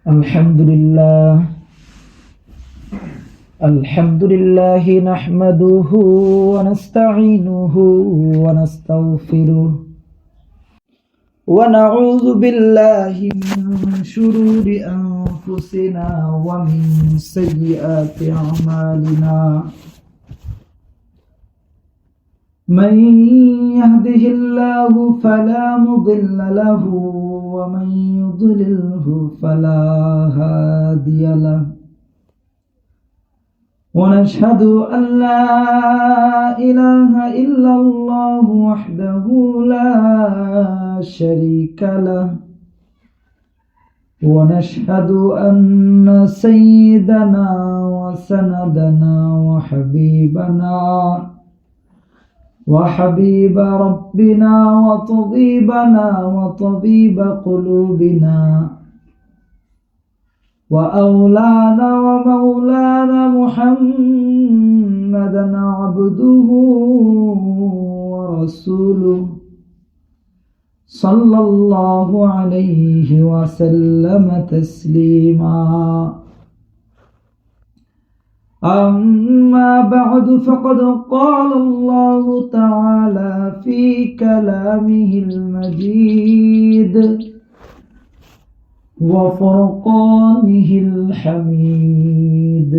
الحمد لله نحمده ونستعينه ونستغفره ونعوذ بالله من شرور أنفسنا ومن سيئات أعمالنا من يهده الله فلا مضل له ومن يضلله فلا هادي له ونشهد أن لا إله إلا الله وحده لا شريك له ونشهد أن سيدنا وسندنا وحبيب ربنا وطبيب قلوبنا وأولانا ومولانا محمدا عبده ورسوله صلى الله عليه وسلم تسليما أما بعد فقد قال الله تعالى في كلامه المجيد وفرقانه الحميد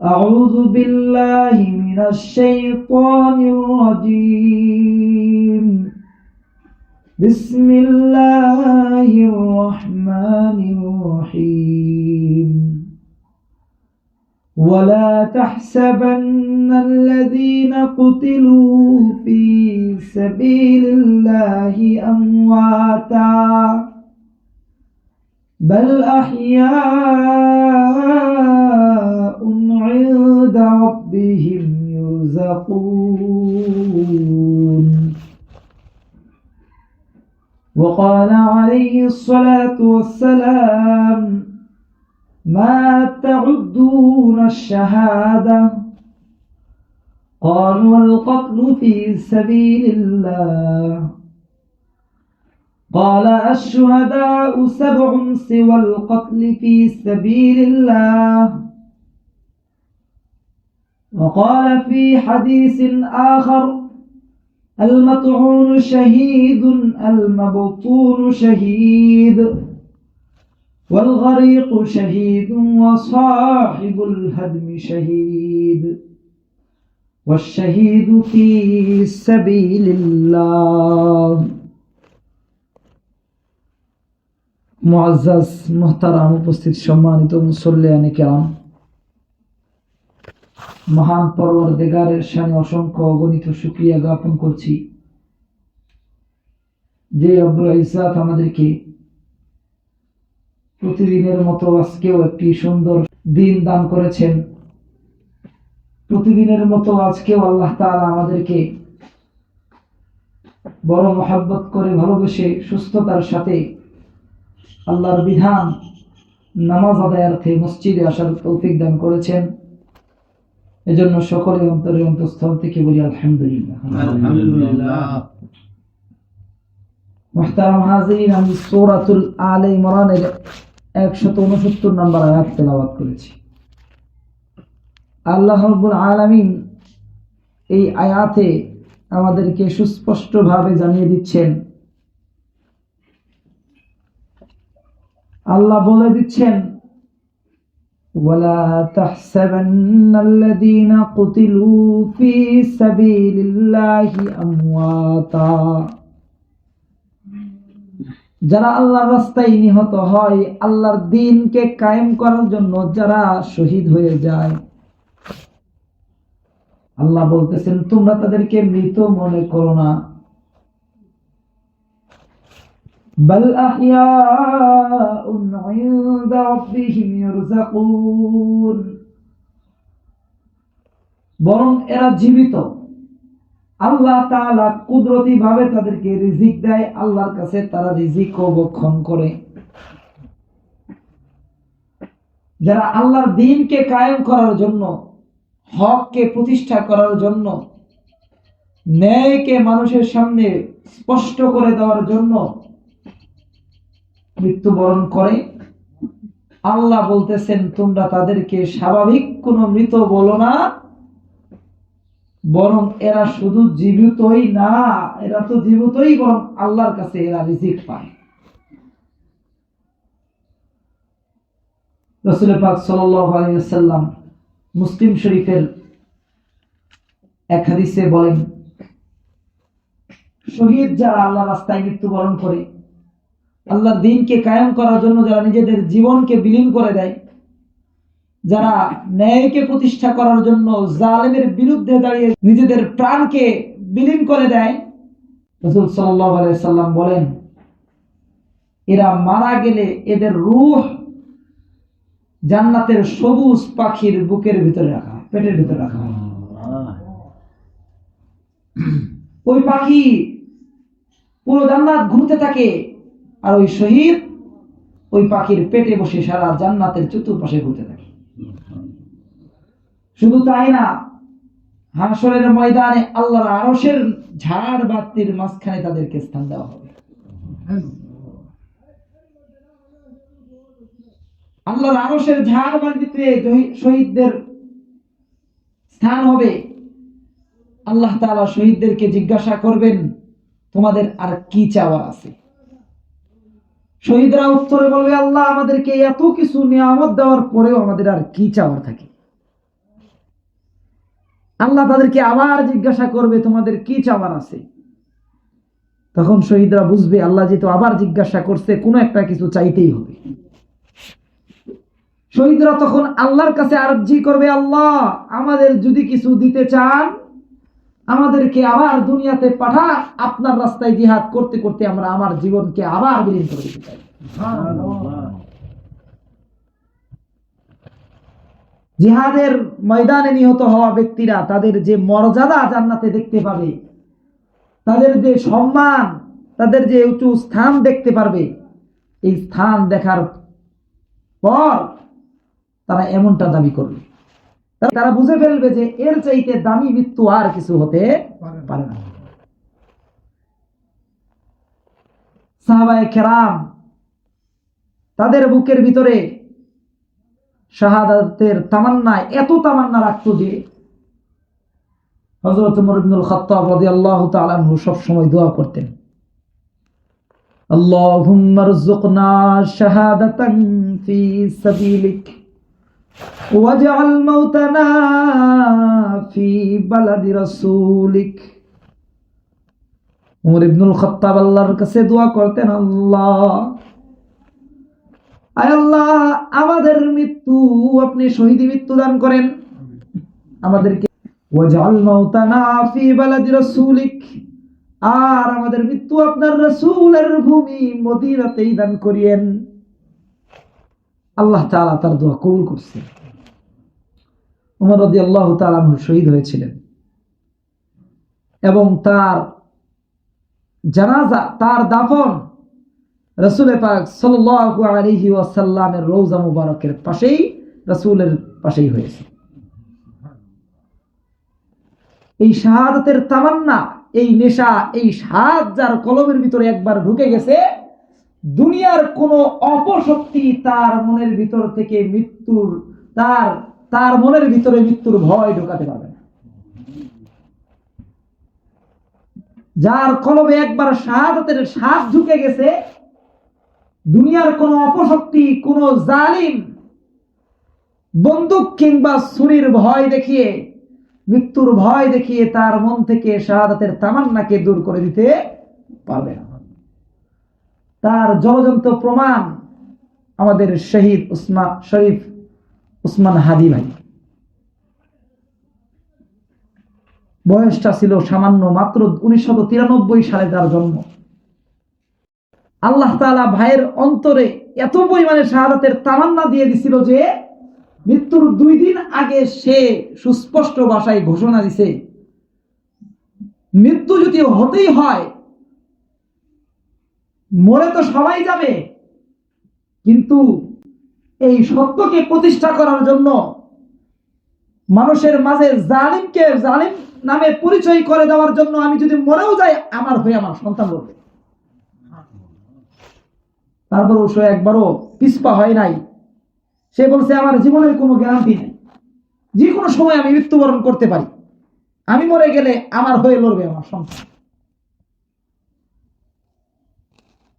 أعوذ بالله من الشيطان الرجيم بسم الله الرحمن الرحيم ولا تحسبن الذين قتلوا في سبيل الله أمواتا بل أحياء عند ربهم يرزقون وقال عليه الصلاة والسلام ما تعدون الشهادة قالوا القتل في سبيل الله قال الشهداء 7 سوى القتل في سبيل الله وقال في حديث آخر المطعون شهيد المبطون شهيد والغريق شهيد وصاحب الهدم شهيد والشهيد في سبيل الله মুআজ্জাজ মুহতারাম উপস্থিত সম্মানিত মুসল্লিয়ানে কেরাম, মহান পরওয়ারদিগারের শানে অসংখ্য অগণিত শুকরিয়া জ্ঞাপন করছি যে রব্বুল ইজ্জাত আমাদেরকে প্রতিদিনের মতো আজকেও একটি সুন্দর দিন দান করেছেন। প্রতিদিনের মতো আজকেও আল্লাহ তাআলা আমাদেরকে বড় মহব্বত করে ভালোবেসে সুস্থতার সাথে আল্লাহর বিধান নামাজ আদায়ার্থে মসজিদে আসার তৌফিক দান করেছেন। এজন্য সকলে অন্তরের অন্তঃস্থল থেকে বলি আলহামদুলিল্লাহ। মুহতারাম হাজিরিন, আমি সূরাতুল আলে ইমরানের 169 নম্বর আয়াত তেলাওয়াত করেছি। আল্লাহ রাব্বুল আলামিন এই আয়াতে আমাদেরকে সুস্পষ্টভাবে জানিয়ে দিচ্ছেন, আল্লাহ বলে দিচ্ছেন ওয়ালা তাহসাবান্নাল্লাযীনা কুতিলু ফী সাবিলিল্লাহি আমওয়াতা, যারা আল্লাহর রাস্তায় নিহত হয়, আল্লাহর দ্বীনকে কায়েম করার জন্য যারা শহীদ হয়ে যায়, আল্লাহ বলতেছেন তোমরা তাদেরকে মৃত মনে করো না, বাল আহইয়াউন ইনদা রাব্বিহিম ইরযাকুন, বরং এরা জীবিত, আল্লাহ তাআলা কুদরতি ভাবে তাদেরকে রিজিক দেয়, আল্লাহর কাছে তারা রিজিক ভক্ষণ করে। যারা আল্লাহর দ্বীনকে কায়েম করার জন্য, হককে প্রতিষ্ঠা করার জন্য, ন্যায়কে মানুষের সামনে স্পষ্ট করে দেওয়ার জন্য মৃত্যুবরণ করে, আল্লাহ বলতেছেন তোমরা তাদেরকে স্বাভাবিক কোনো মৃত বলো না, বরং এরা শুধু জীবিতই না, এরা তো জীবিতই, বরং আল্লাহর কাছে এরা রিজিক পায়। রাসূল পাক সাল্লাল্লাহু আলাইহি ওয়াসাল্লাম মুসলিম শরীফের এক হাদিসে বলেন, শহীদ যারা আল্লাহর রাস্তায় মৃত্যুবরণ করে, আল্লাহর দ্বীনকে কায়েম করার জন্য যারা নিজেদের জীবনকে বিলীন করে দেয়, যারা ন্যায়কে প্রতিষ্ঠা করার জন্য জালেমের বিরুদ্ধে দাঁড়িয়ে নিজেদের প্রাণকে বিলীন করে দেয়, রাসূল সাল্লাল্লাহু আলাইহি ওয়াসাল্লাম বলেন এরা মারা গেলে এদের রূহ জান্নাতের সবুজ পাখির বুকের ভিতরে রাখা হয়, পেটের ভিতরে রাখা হয়। ওই পাখি পুরো জান্নাত ঘুরতে থাকে, আর ওই শহীদ ওই পাখির পেটে বসে সারা জান্নাতের চতুর্পাশে ঘুরতে থাকে। শুধু তাই না, হাশরের ময়দানে আল্লাহর আরশের ঝাড় বাতির মাঝখানে তাদেরকে স্থান দেওয়া হবে। আল্লাহর আরশের ঝাড় বাতিতে শহীদদের স্থান হবে। আল্লাহ তাআলা শহীদদেরকে জিজ্ঞাসা করবেন তোমাদের আর কি চাওয়ার আছে? শহীদরা উত্তরে বলবে আল্লাহ আমাদেরকে এত কিছু নিয়ামত দেওয়ার পরেও আমাদের আর কি চাওয়ার থাকে? আল্লাহ তাদেরকে আবার জিজ্ঞাসা করবে তোমাদের কি চাওয়ার আছে? তখন শহীদরা বুঝবে আল্লাহ যেহেতু আবার জিজ্ঞাসা করছে, কোনো একটা কিছু চাইতেই হবে। শহীদরা তখন আল্লাহর কাছে আরজি করবে, আল্লাহ আমাদের যদি কিছু দিতে চান আমাদেরকে আবার দুনিয়াতে পাঠান, আপনার রাস্তায় জিহাদ করতে করতে আমরা আমার জীবনকে আবার বিলীন করে দিতে চাই। জিহাদের ময়দানে নিহত হওয়া ব্যক্তিরা তাদের যে মর্যাদা জান্নাতে দেখতে পাবে, তাদের যে সম্মান, তাদের যে উঁচু স্থান দেখতে পারবে, এই স্থান দেখার পর তারা এমনটা দাবি করবে, তারা বুঝে ফেলবে যে এর চাইতে দামি মৃত্যু আর কিছু হতে পারে না। সাহাবায়ে কেরাম তাদের বুকের ভিতরে শাহাদাতের তামান্না, এত তামান্না রাখতো যে হযরত ওমর ইবনুল খাত্তাব রাদিয়াল্লাহু তাআলা আনহু সব সময় দোয়া করতেন, আল্লাহুম্মা রযুকনা শাহাদাতান ফি সাবিলিক ওয়াজআল মাউতানা ফি বালাদি রাসূলিক। ওমর ইবনুল খাত্তাব আল্লাহর কাছে দোয়া করতেন, আল্লাহ আয় আল্লাহ আমাদের মৃত্যু আপনি শহীদি মৃত্যু দান করেন আমাদেরকে, ওয়াজআল মাউতানা ফি বালাদি রাসূলিক, আর আমাদের মৃত্যু আপনার রাসূলের ভূমি মদিনাতেই দান করিয়েন। আল্লাহ তাআলা তার দোয়া কবুল করছেন। ওমর রাদিয়াল্লাহু তাআলা আনহু শহীদ হয়েছিলেন এবং তার জানাজা, তার দাফন রাসূল পাক সাল্লাল্লাহু আলাইহি ওয়াসাল্লামের রওজা মুবারকের পাশেই, রাসূলের পাশেই হয়েছে। এই শাহাদাতের তামান্না, এই নেশা, এই স্বাদ যার কলবের ভিতরে একবার ঢুকে গেছে, দুনিয়ার কোন অপশক্তি তার মনের ভিতর থেকে মৃত্যুর তার মনের ভিতরে মৃত্যুর ভয় ঢোকাতে পারবে না। যার কলবে একবার শাহাদাতের স্বাদ ঢুকে গেছে, দুনিয়ার কোন অপশক্তি, কোন জালিম বন্দুক কিংবা ছুরির ভয় দেখিয়ে, মৃত্যুর ভয় দেখিয়ে তার মন থেকে শাহাদাতের তামান্নাকে দূর করে দিতে পারবে না। তার জ্বলজ্বন্ত প্রমাণ আমাদের শহীদ শরীফ উসমান হাদি ভাই। বয়সটা ছিল সামান্য, মাত্র 1993 সালে তার জন্ম। আল্লাহ তাআলা ভাইয়ের অন্তরে এত পরিমাণে শাহাদাতের তামান্না দিয়ে দিছিল যে মৃত্যুর 2 দিন আগে সে সুস্পষ্ট ভাষায় ঘোষণা দিছে, মৃত্যু যদি হতেই হয়, মরে তো সবাই যাবে, কিন্তু এই সত্যকে প্রতিষ্ঠা করার জন্য মানুষের মাঝে জালিমকে জালিম নামে পরিচয় করে দেওয়ার জন্য আমি যদি মরেও যাই, আমার হয়ে আমার সন্তান লড়বে। তারপরেও সে একবারও পিছপা হয় নাই। সে বলছে আমার জীবনের কোনো গ্যারান্টি নেই, যে কোনো সময় আমি মৃত্যুবরণ করতে পারি, আমি মরে গেলে আমার হয়ে লড়বে আমার সন্তান।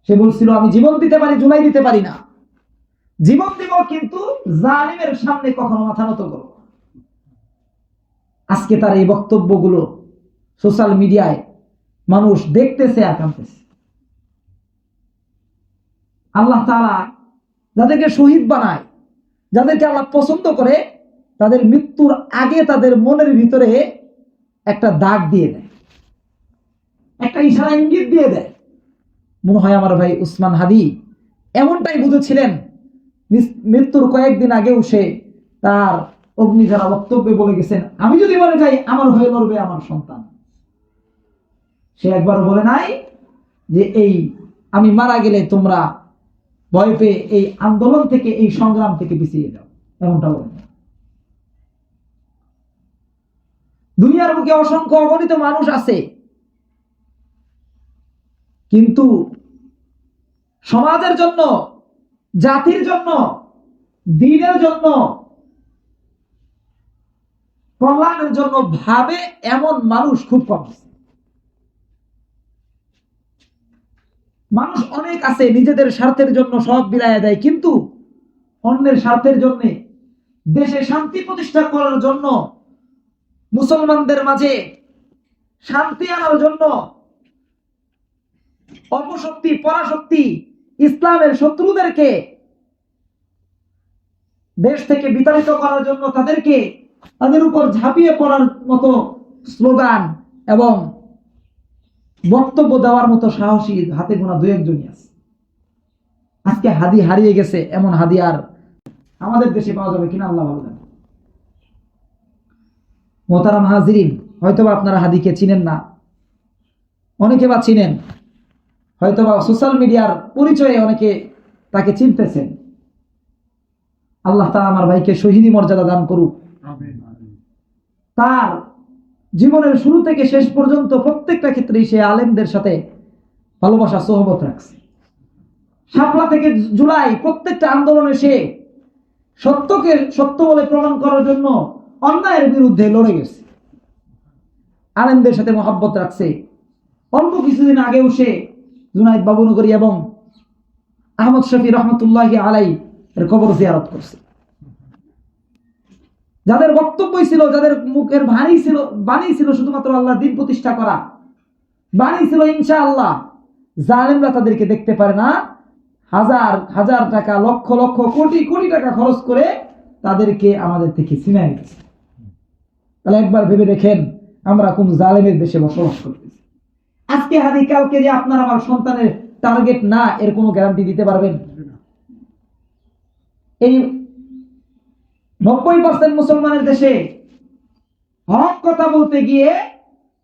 সে বলছিল আমি জীবন দিতে পারি, জুলাই দিতে পারি না, জীবন দিব কিন্তু জালিমের সামনে কখনো মাথা নত করব। আজকে তার এই বক্তব্যগুলো সোশ্যাল মিডিয়ায় মানুষ দেখতেছে আর কাঁদতেছে। আল্লাহ তাআলা যাদেরকে শহীদ বানায়, যাদেরকে আল্লাহ পছন্দ করে, তাদের মৃত্যুর আগে তাদের মনের ভিতরে একটা দাগ দিয়ে দেয়, একটা ইশারা ইঙ্গিত দিয়ে দেয়। মনে হয় আমার ভাই উসমান হাদি এমনটাই বুঝেছিলেন। মৃত্যুর কয়েকদিন আগেও সে তার অগ্নিধারা বক্তব্যে বলে গেছেন, আমি যদি মরে যাই আমার হয়ে লড়বে আমার সন্তান। সে একবার বলে নাই যে এই আমি মারা গেলে তোমরা ভয় পেয়ে এই আন্দোলন থেকে, এই সংগ্রাম থেকে পিছিয়ে যাও, এমনটা বলে। দুনিয়ার বুকে অসংখ্য অগণিত মানুষ আছে, কিন্তু সমাজের জন্য, জাতির জন্য, দ্বীনের জন্য, কল্যাণের জন্য ভাবে এমন মানুষ খুব কম আছে। মানুষ অনেক আছে নিজেদের স্বার্থের জন্য সব বিলাইয়া দেয়, কিন্তু অন্যের স্বার্থের জন্য, দেশে শান্তি প্রতিষ্ঠা করার জন্য, মুসলমানদের মাঝে শান্তি আনার জন্য, অপশক্তি পরাশক্তি ইসলামের শত্রুদেরকে দেশ থেকে বিতাড়িত করার জন্য তাদের উপর ঝাঁপিয়ে পড়ার মতো স্লোগান এবং বক্তব্য দেওয়ার মতো সাহসী হাতে গোনা দু একজনই আছে। আজকে হাদি হারিয়ে গেছে, এমন হাদি আর আমাদের দেশে পাওয়া যাবে কিনা আল্লাহ ভালো জানে। মোহতারাম হাজিরিন, হয়তোবা আপনারা হাদিকে চিনেন না, অনেকে বা চিনেন, হয়তোবা সোশ্যাল মিডিয়ার পরিচয়ে অনেকে তাকে চিনতেছেন। আল্লাহ তাআলা আমার ভাইকে শহীদি মর্যাদা দান করুক। তার জীবনের শুরু থেকে শেষ পর্যন্ত প্রত্যেকটা ক্ষেত্রেই সে আলেমদের সাথে ভালোবাসা সোহবত রাখছে। শাপলা থেকে জুলাই প্রত্যেকটা আন্দোলনে সে সত্যকে সত্য বলে প্রমাণ করার জন্য অন্যায়ের বিরুদ্ধে লড়ে গেছে, আলেমদের সাথে মহব্বত রাখছে। অল্প কিছুদিন আগেও সে জুনাইদ বাবুনগরী এবং আহমদ শফি রহমতুল্লাহি আলাইহি এর কবর জিয়ারত করছে। যাদের বক্তব্য ছিল, যাদের মুখের বাণী ছিল শুধুমাত্র আল্লাহর দ্বীন প্রতিষ্ঠা করা, বাণী ছিল ইনশাআল্লাহ, জালেমরা তাদেরকে দেখতে পারে না। হাজার হাজার টাকা, লক্ষ লক্ষ, কোটি কোটি টাকা খরচ করে তাদেরকে আমাদের থেকে ছিনিয়ে নিতেছে। তাহলে একবার ভেবে দেখেন আমরা কোন জালেমের দেশে বসবাস করতেছি। আজকে হাদি কালকে যে আপনার আমার সন্তানের টার্গেট না, এর কোনো গ্যারান্টি দিতে পারবেন? এই 90% মুসলমানের দেশে হক কথা বলতে গিয়ে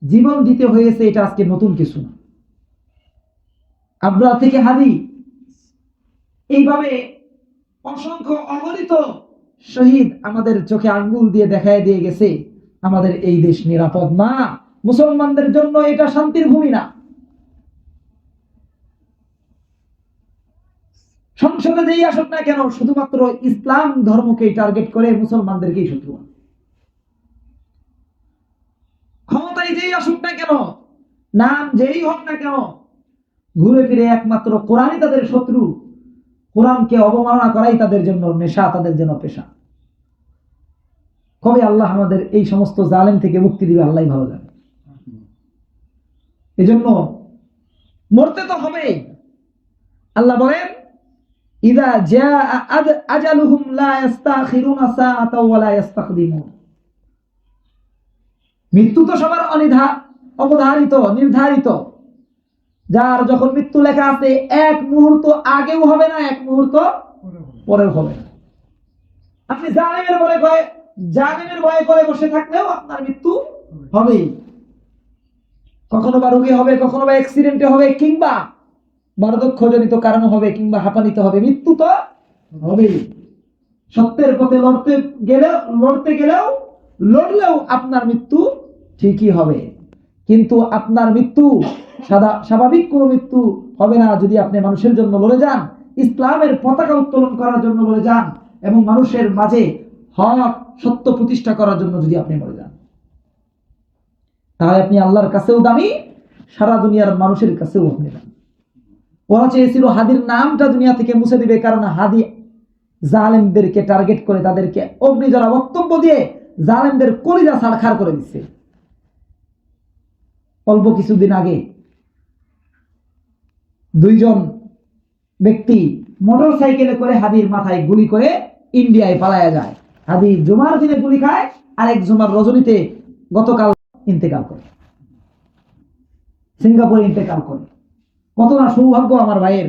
জীবন দিতে হয়েছে, এটা আজকে নতুন কিছু না। আব্রা থেকে হাদি এইভাবে অসংখ্য অগণিত শহীদ আমাদের চোখে আঙ্গুল দিয়ে দেখায় দিয়ে গেছে আমাদের এই দেশ নিরাপদ না, মুসলমানদের জন্য এটা শান্তির ভূমি না। সংসদে যেই আসুক না কেন শুধুমাত্র ইসলাম ধর্মকে টার্গেট করে মুসলমানদেরকেই শত্রু। ক্ষমতায় যেই আসুক না কেন, নাম যেই হোক না কেন, ঘুরে ফিরে একমাত্র কোরআনই তাদের শত্রু। কোরআনকে অবমাননা করাই তাদের জন্য নেশা, তাদের জন্য পেশা। কবে আল্লাহ আমাদের এই সমস্ত জালেম থেকে মুক্তি দিবে আল্লাহ ভালো জানে। এজন্য মরতে তো হবেই। আল্লাহ বলেন ইদা জাআ আজালুহুম লা ইস্তাখিরুনা সাআতাও ওয়া লা ইস্তাকদিমুন। মৃত্যু তো সবার অবধারিত, নির্ধারিত। যার যখন মৃত্যু লেখা আছে, এক মুহূর্ত আগেও হবে না, এক মুহূর্ত পরেও হবে না। আপনি জালিমের ভয়ে করে বসে থাকলেও আপনার মৃত্যু হবেই। কখনো বা রোগে হবে, কখনো বা অ্যাক্সিডেন্টে হবে, কিংবা বার্ধক্যজনিত কারণে হবে, কিংবা হাঁপানিতে হবে, মৃত্যু তো হবেই। সত্যের পথে লড়লেও আপনার মৃত্যু ঠিকই হবে। কিন্তু আপনার মৃত্যু স্বাভাবিক কোনো মৃত্যু হবে না যদি আপনি মানুষের জন্য লড়ে যান। ইসলামের পতাকা উত্তোলন করার জন্য মরে যান এবং মানুষের মাঝে হক সত্য প্রতিষ্ঠা করার জন্য যদি আপনি মরে যান, তাহলে আপনি আল্লাহর কাছেও দামি, সারা দুনিয়ার মানুষের কাছেও আপনি দামি। ওরা চেয়েছিল হাদির নামটা দুনিয়া থেকে মুছে দিবে, কারণ হাদি জালেমদেরকে টার্গেট করে তাদেরকে অগ্নিজরা বক্তব্য দিয়ে জালেমদের কলিজা ছাড়খাড় করে দিচ্ছে। অল্প কিছুদিন আগে দুইজন ব্যক্তি মোটর সাইকেলে করে হাদির মাথায় গুলি করে ইন্ডিয়ায় পালায়া যায়। হাদি জুমার দিনে গুলি খায়, আরেক জুমার রজনীতে গতকাল ইন্তেকাল করে, সিঙ্গাপুরে ইন্তেকাল করে। কত না সৌভাগ্য আমার ভাইয়ের,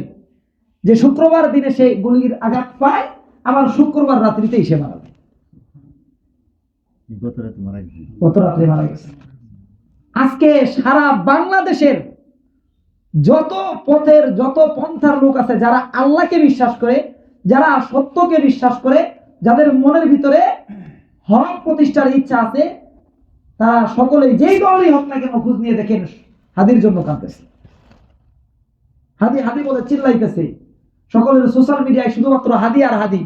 যে শুক্রবার দিনে সে গুলির আঘাত পায়, আবার শুক্রবার রাত্রিতেই সে মারা যায়। গত রাত্রে মারা গেছে। আজকে সারা বাংলাদেশের যত পথের যত পন্থার লোক আছে, যারা আল্লাহকে বিশ্বাস করে, যারা সত্যকে বিশ্বাস করে, যাদের মনের ভিতরে হক প্রতিষ্ঠার ইচ্ছা আছে, তারা সকলেই যেই দলই হোক না কেন খোঁজ নিয়ে দেখেন হাদির জন্য কাঁদতেছে, হাদি হাদি বলে চিল্লাইতেছে। সকলের সোশ্যাল মিডিয়ায় শুধুমাত্র হাদি আর হাদি,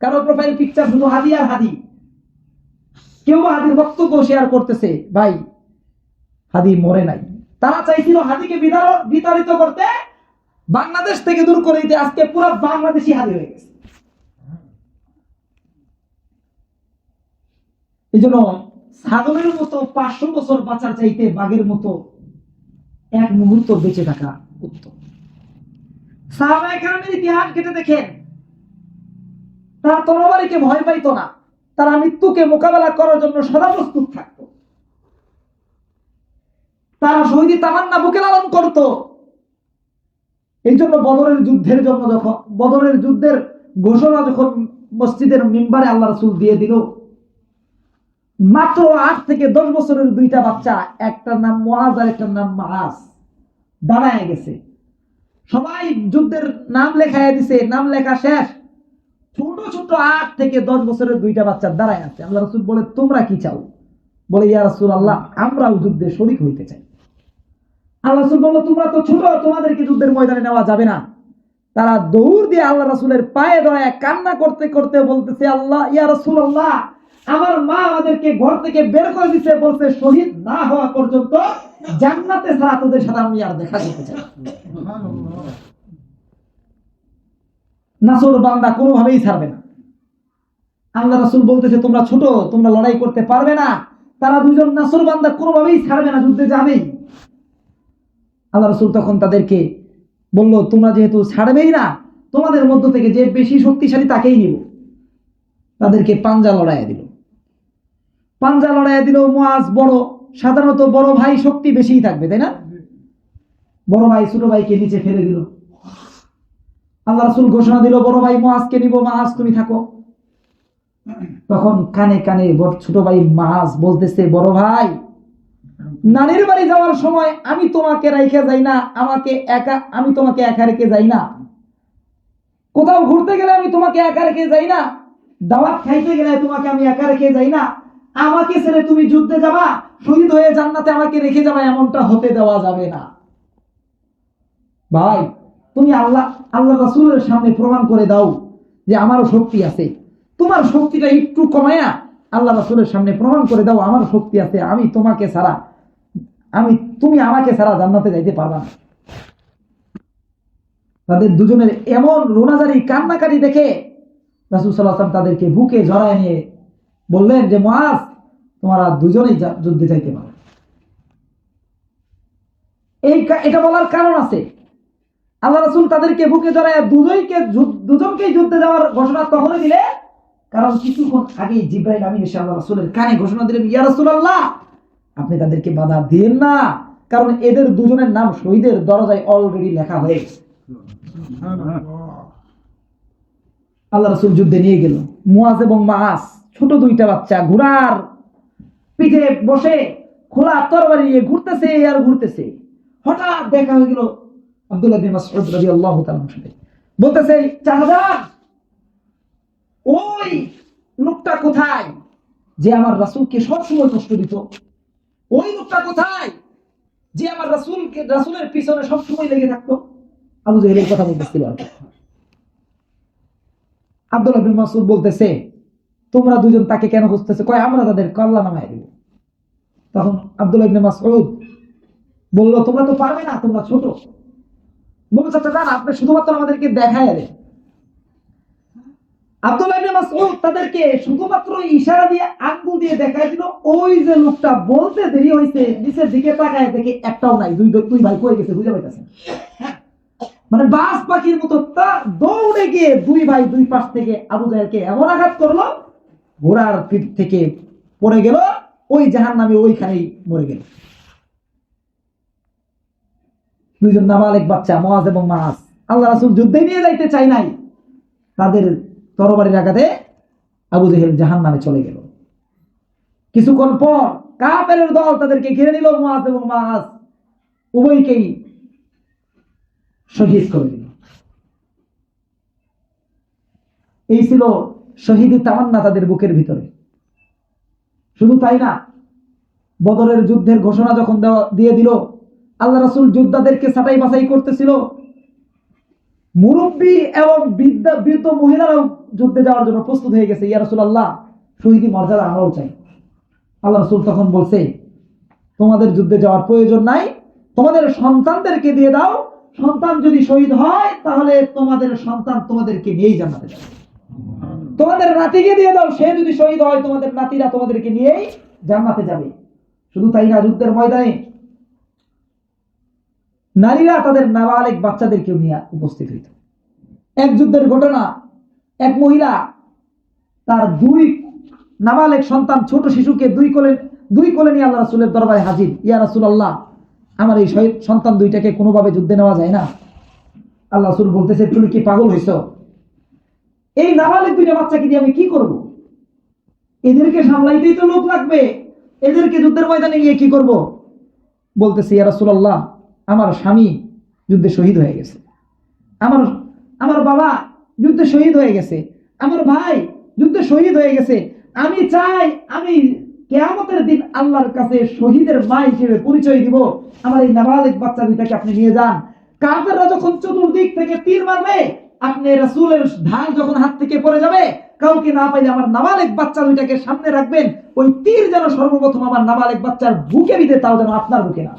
কারো প্রোফাইল পিকচার শুধু হাদি আর হাদি, কেউ হাদির বক্তব্য শেয়ার করতেছে। ভাই, হাদি মরে নাই। তারা চাইছিল হাদিকে বিতাড়িত করতে, বাংলাদেশ থেকে দূর করে দিতে। আজকে পুরো বাংলাদেশি হাদি হয়ে গেছে। এই জন্য ছাগলের মতো 500 বছর বাঁচার চাইতে বাঘের মতো এক মুহূর্ত বেঁচে থাকা উত্তম। সাহাবায়ে কেরামের ইতিহাস ঘেঁটে দেখেন, তারা তরবারিকে ভয় পাইতো না, তারা মৃত্যুকে মোকাবেলা করার জন্য সদা প্রস্তুত থাকতো। তারা শহীদি তামান্না বুকে লালন করত। এই জন্য বদরের যুদ্ধের ঘোষণা যখন মসজিদের মিম্বারে আল্লাহ রাসূল দিয়ে দিল, মাত্র 8 থেকে 10 বছরের দুইটা বাচ্চা, একটার নাম মুআজ আর একটার নাম মাআস, দাঁড়ায় গেছে। সবাই যুদ্ধের নাম লেখায় দিছে, নাম লেখা শেষ, ছোট ছোট 8 থেকে 10 বছরের দুইটা বাচ্চা দাঁড়ায় আছে। আল্লাহ রাসূল বলে, তোমরা কি চাও? বলে, ইয়া রাসূলুল্লাহ, আমরাও যুদ্ধে শরীক হইতে চাই। আল্লাহ রাসূল বলল, তোমরা তো ছোট, তোমাদেরকে যুদ্ধের ময়দানে নেওয়া যাবে না। তারা দৌড় দিয়ে আল্লাহ রাসূলের পায়ে দাঁড়ায় কান্না করতে করতে বলতেছে, আল্লাহ, ইয়া রাসূলুল্লাহ, আমার মা আমাদেরকে ঘর থেকে বের করে দিতে বলছে, শহীদ না হওয়া পর্যন্ত জান্নাতে ছাড়া তোদের সাথে আমি আর দেখা করতে চাই। নাসর বান্দা কোনোভাবেই ছাড়বে না। আল্লাহ রাসূল বলতেছে, তোমরা ছোট, তোমরা লড়াই করতে পারবে না। তারা দুজন নাসর বান্দা কোনোভাবেই ছাড়বে না, যুদ্ধে যাবেই। আল্লাহ রাসূল তখন তাদেরকে বলল, তোমরা যেহেতু ছাড়বেই না, তোমাদের মধ্য থেকে যে বেশি শক্তিশালী তাকেই নিব। তাদেরকে পাঞ্জা লড়াইয়া দিল। মুআজ বড়, সাধারণত বড় ভাই শক্তি বেশিই থাকবে, তাই না? বড় ভাই ছোট ভাইকে নিচে ফেলে দিল। আল্লাহ রাসূল ঘোষণা দিল, বড় ভাই মুআজকে নিব, মুআজ তুমি থাকো। তখন কানে কানে ছোট ভাই মুআজ বলতেছে, বড় ভাই, নানির বাড়ি যাওয়ার সময় আমি তোমাকে রেখে যাই না, আমি তোমাকে একা রেখে যাই না। কোথাও ঘুরতে গেলে আমি তোমাকে একা রেখে যাই না। দাওয়াত খাইতে গেলে তোমাকে আমি একা রেখে যাই না। আমাকে ছেড়ে তুমি যুদ্ধে যাবা, শহীদ হয়ে জান্নাতে আমাকে রেখে যাবা, এমনটা হতে দেওয়া যাবে না। ভাই, তুমি আল্লাহ রাসূলের সামনে প্রমাণ করে দাও যে আমারও শক্তি আছে। তোমার শক্তিটা একটু কমায়া আল্লাহ রাসূলের সামনে প্রমাণ করে দাও আমার শক্তি আছে, তুমি আমাকে ছাড়া জান্নাতে যাইতে পারবা না। তাদের দুজনের এমন রোনাজারি কান্নাকাটি দেখে রাসূল সাল্লাল্লাহু আলাইহি ওয়াসাল্লাম তাদেরকে বুকে জড়ায় নিয়ে বললেন যে, মুআজ, তোমরা দুজনেই যুদ্ধে যাইতে পারো। এটা বলার কারণ আছে। আল্লাহ রাসূল তাদেরকে বুকে জড়ায় দুজনকেই যুদ্ধে যাওয়ার ঘোষণা তখনই দিলে, কারণ কিছুক্ষণ আগেই জিবরাইল আমিন এসে আল্লাহ রাসূলের কানে ঘোষণা দিলেন, ইয়া রাসূলুল্লাহ, আপনি তাদেরকে বাধা দিন না, কারণ এদের দুজনের নাম শহীদের দরজায় অলরেডি লেখা হয়ে গেছে। আল্লাহ রাসূল যুদ্ধে নিয়ে গেল মুআজ এবং মাআস, ছোট দুইটা বাচ্চা, ঘোড়ার পিঠে বসে খোলা তরবারি নিয়ে ঘুরতেছে আর ঘুরতেছে। হঠাৎ দেখা হয়ে গেল আব্দুল্লাহ বিন মাসউদ রাদিয়াল্লাহু তাআলা সাথে। বলতেছে, চাচা, ওই লোকটা কোথায় যে আমার রাসূলকে সবসময় কষ্ট দিত? ওই লোকটা কোথায় যে আমার রাসূলের পিছনে সবসময় লেগে থাকতো? আবু জাহেলের কথা বলতেছিল। আব্দুল্লাহ ইবনে মাসউদ বলতেছে, তোমরা দুজন তাকে কেন খুঁজতেছো? কয়, আমরা তাদের কল্লা নামায় দিব। তখন আব্দুল্লাহ ইবনে মাসউদ বলল, তোমরা তো পারবে না, তোমরা ছোট। বলছে, আচ্ছা জান, আপনি শুধুমাত্র আমাদেরকে দেখায় দেন। আব্দুল্লাহ ইবনে মাসউদ তাদেরকে শুধুমাত্র ইশারা দিয়ে আঙ্গুল দিয়ে দেখায় দিল। ওই যে লোকটা বলতে দেরি হইছে, নিচের দিকে তাকায় দেখে একটাও নাই। দুই ভাই কই গেছে বুঝে পাইতেছেন? মানে বাস পাখির মতো তা দৌড়ে গিয়ে দুই ভাই দুই পাশ থেকে আবু জাহেলকে এমন আঘাত করলো, ঘোড়ার পিঠ থেকে পড়ে গেল, ওই জাহান্নামে ওইখানেই মরে গেল। দুইজন নাবালেগ বাচ্চা, মুআজ এবং মাআজ, আল্লাহ রাসূল যুদ্ধে নিয়ে যাইতে চাই নাই, তাদের তরবারির আঘাতে আবু জেহেল জাহান্নামে চলে গেল। কিছুক্ষণ পর কাফেরের দল তাদেরকে ঘিরে নিল। মুআজ এবং মাআজ উভয়কেই শহীদ করে দিল। এই ছিল শহীদি তামান্না তাদের বুকের ভিতরে। শুধু তাই না, বদরের যুদ্ধের ঘোষণা যখন দিয়ে দিল, আল্লাহ রাসূল যোদ্ধাদেরকে ছাঁটাই বাছাই করতেছিল। মুরব্বী এবং বৃদ্ধ মহিলারাও যুদ্ধে যাওয়ার জন্য প্রস্তুত হয়ে গেছে। ইয়া রাসূলুল্লাহ, শহীদি মর্যাদা আমরাও চাই। আল্লাহ রাসূল তখন বলছে, তোমাদের যুদ্ধে যাওয়ার প্রয়োজন নাই, তোমাদের সন্তানদেরকে দিয়ে দাও। সন্তান যদি শহীদ হয় তাহলে তোমাদের সন্তান তোমাদেরকে নিয়েই জান্নাতে যাবে। তোমাদের নাতিকে দিয়ে দাও, সে যদি শহীদ হয় তোমাদের নাতিরা তোমাদেরকে নিয়েই জান্নাতে যাবে। শুধু তাই না, যুদ্ধের ময়দানে নারীরা তাদের নাবালেগ বাচ্চাদেরকেও নিয়ে উপস্থিত হইত। এক যুদ্ধের ঘটনা, এক মহিলা তার দুই নাবালেগ সন্তান, ছোট শিশুকে দুই কোলে নিয়ে আল্লাহ রাসূলের দরবারে হাজির। ইয়া রাসূলুল্লাহ, আমার এই শহীদ সন্তান দুইটাকে কোনোভাবে যুদ্ধে নেওয়া যায় না। আল্লাহ রাসূল বলতেছে, তুমি কি পাগল হইছো? এই নাবালেগ দুইটা বাচ্চাকে দিয়ে আমি কি করব? এদেরকে সামলাইতেই তো লোক লাগবে, এদেরকে যুদ্ধের ময়দানে গিয়ে কি করব? বলতেছে, ইয়া রাসূলুল্লাহ, আমার স্বামী যুদ্ধে শহীদ হয়ে গেছে, আমার বাবা যুদ্ধে শহীদ হয়ে গেছে, আমার ভাই যুদ্ধে শহীদ হয়ে গেছে। আমি চাই আমি কিয়ামতের দিন আল্লাহর কাছে শহীদের মা হিসেবে পরিচয় দিব। আমার এই নাবালেগ বাচ্চা দুইটাকে আপনি নিয়ে যান। কাফেররা যখন চতুর্দিক থেকে তীর মারবে, আপনি রাসূলের ঢাল যখন হাত থেকে পড়ে যাবে, কাউকে না পাইলে আমার নাবালেগ বাচ্চা দুইটাকে সামনে রাখবেন। ওই তীর যেন সর্বপ্রথম আমার নাবালেগ বাচ্চার বুকে বিঁধে, তাও যেন আপনার বুকে না।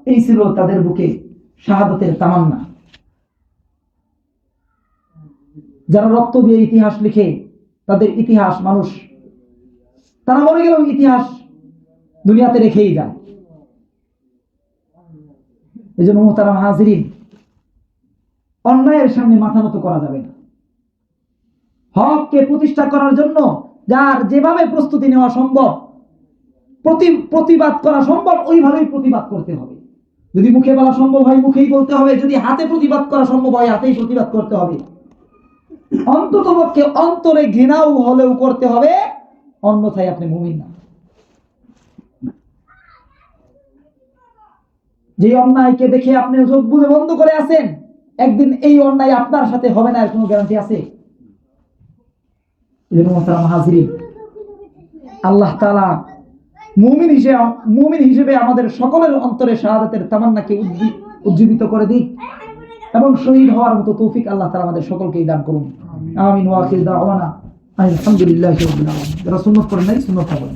এই ছিল তাদের বুকে শাহাদাতের তামান্না। যারা রক্ত দিয়ে ইতিহাস লিখে, তাদের ইতিহাস মানুষ, তারা মরে গেলেও ইতিহাস দুনিয়াতে রেখেই যায়। এই জন্য মুহতারাম হাজিরিন, অন্যায়ের সামনে মাথা নত করা যাবে না। হককে প্রতিষ্ঠা করার জন্য যার যেভাবে প্রস্তুতি নেওয়া সম্ভব, প্রতিবাদ করা সম্ভব, ওইভাবেই প্রতিবাদ করতে হবে। যদি মুখে বলা সম্ভব হয় মুখেই বলতে হবে, যদি হাতে প্রতিবাদ করা সম্ভব হয় হাতেই প্রতিবাদ করতে হবে। অন্ততপক্ষে অন্তরে ঘৃণাও হলেও করতে হবে, অন্যথায় আপনি মুমিন না। যে অন্যায়কে দেখে আপনি চোখ বুজে বন্ধ করে আছেন, একদিন এই অন্যায় আপনার সাথে হবে না, এর কোনো গ্যারান্টি আছে? আল্লাহ তাআলা মুমিন হিসেবে আমাদের সকলের অন্তরে শাহাদাতের তামান্নাকে উজ্জীবিত করে দিক এবং শহীদ হওয়ার মতো তৌফিক আল্লাহ তাআলা আমাদের সকলকেই দান করুন। আমিন ওয়া আখির দাওয়ানা আলহামদুলিল্লাহি রাব্বিল আলামিন। যারা সুন্নাত পড়েন নাই, সুন্নাত পড়েন।